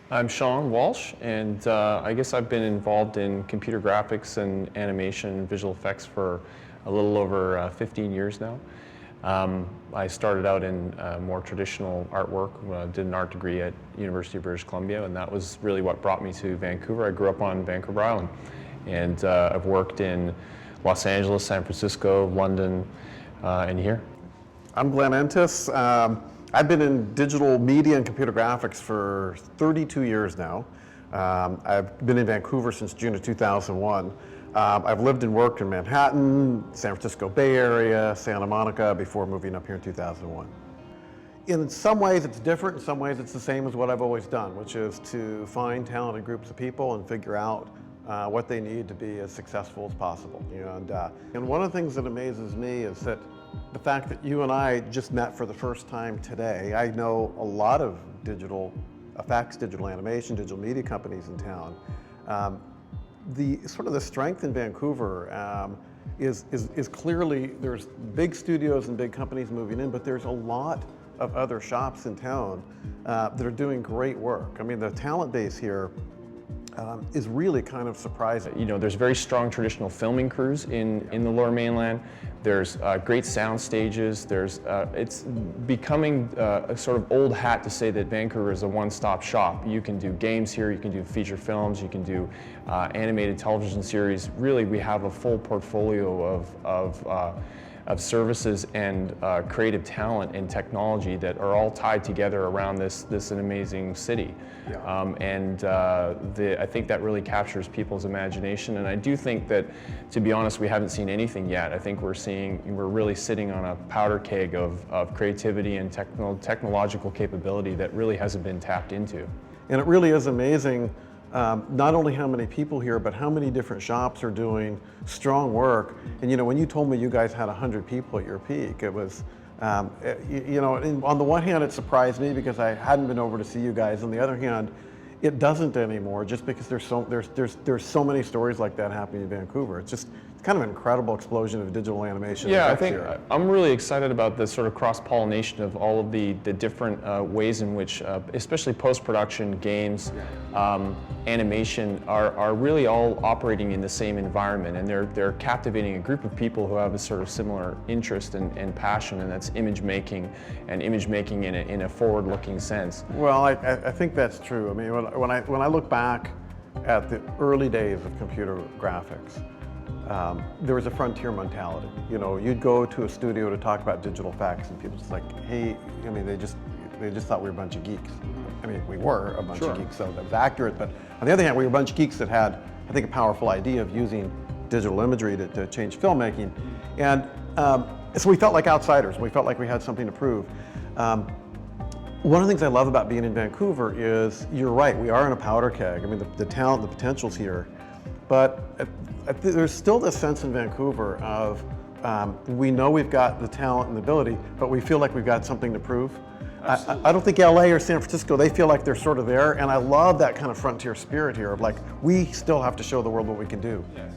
I'm Shawn Walsh, and I guess I've been involved in computer graphics and animation and visual effects for a little over 15 years now. I started out in more traditional artwork, did an art degree at University of British Columbia, and that was really what brought me to Vancouver. I grew up on Vancouver Island, and I've worked in Los Angeles, San Francisco, London, and here. I'm Entis. I've been in digital media and computer graphics for 32 years now. I've been in Vancouver since June of 2001. I've lived and worked in Manhattan, San Francisco Bay Area, Santa Monica before moving up here in 2001. In some ways it's different, in some ways it's the same as what I've always done, which is to find talented groups of people and figure out what they need to be as successful as possible. And one of the things that amazes me is that the fact that you and I just met for the first time today. I know a lot of digital effects, digital animation, digital media companies in town. The strength in Vancouver is clearly there's big studios and big companies moving in, but there's a lot of other shops in town that are doing great work. I mean, the talent base here is really kind of surprising. You know, there's very strong traditional filming crews in the Lower Mainland. There's great sound stages. It's becoming a sort of old hat to say that Vancouver is a one-stop shop. You can do games here, you can do feature films, you can do animated television series. Really, we have a full portfolio of services and creative talent and technology that are all tied together around this an amazing city. Yeah. I think that really captures people's imagination, and I do think that, to be honest, we haven't seen anything yet. I think we're really sitting on a powder keg of creativity and technological capability that really hasn't been tapped into. And it really is amazing not only how many people here, but how many different shops are doing strong work. And you know, when you told me you guys had 100 people at your peak, it was, on the one hand, it surprised me because I hadn't been over to see you guys. On the other hand, it doesn't anymore, just because there's so many stories like that happening in Vancouver. It's kind of an incredible explosion of digital animation. Yeah, I think I'm really excited about the sort of cross-pollination of all of the different ways in which, especially post-production, games, animation are really all operating in the same environment, and they're captivating a group of people who have a sort of similar interest and passion, and that's image making, and image making in a forward-looking sense. Well, I think that's true. I mean, when I look back at the early days of computer graphics, there was a frontier mentality. You know, you'd go to a studio to talk about digital effects, and people just like, hey, I mean, they just thought we were a bunch of geeks. I mean, we were a bunch of geeks, so that was accurate. But on the other hand, we were a bunch of geeks that had, I think, a powerful idea of using digital imagery to change filmmaking, and so we felt like outsiders. We felt like we had something to prove. One of the things I love about being in Vancouver is, you're right, we are in a powder keg. I mean, the talent, the potential's here, but there's still this sense in Vancouver of we know we've got the talent and the ability, but we feel like we've got something to prove. I don't think LA or San Francisco, they feel like they're sort of there, and I love that kind of frontier spirit here of like, we still have to show the world what we can do. Yes.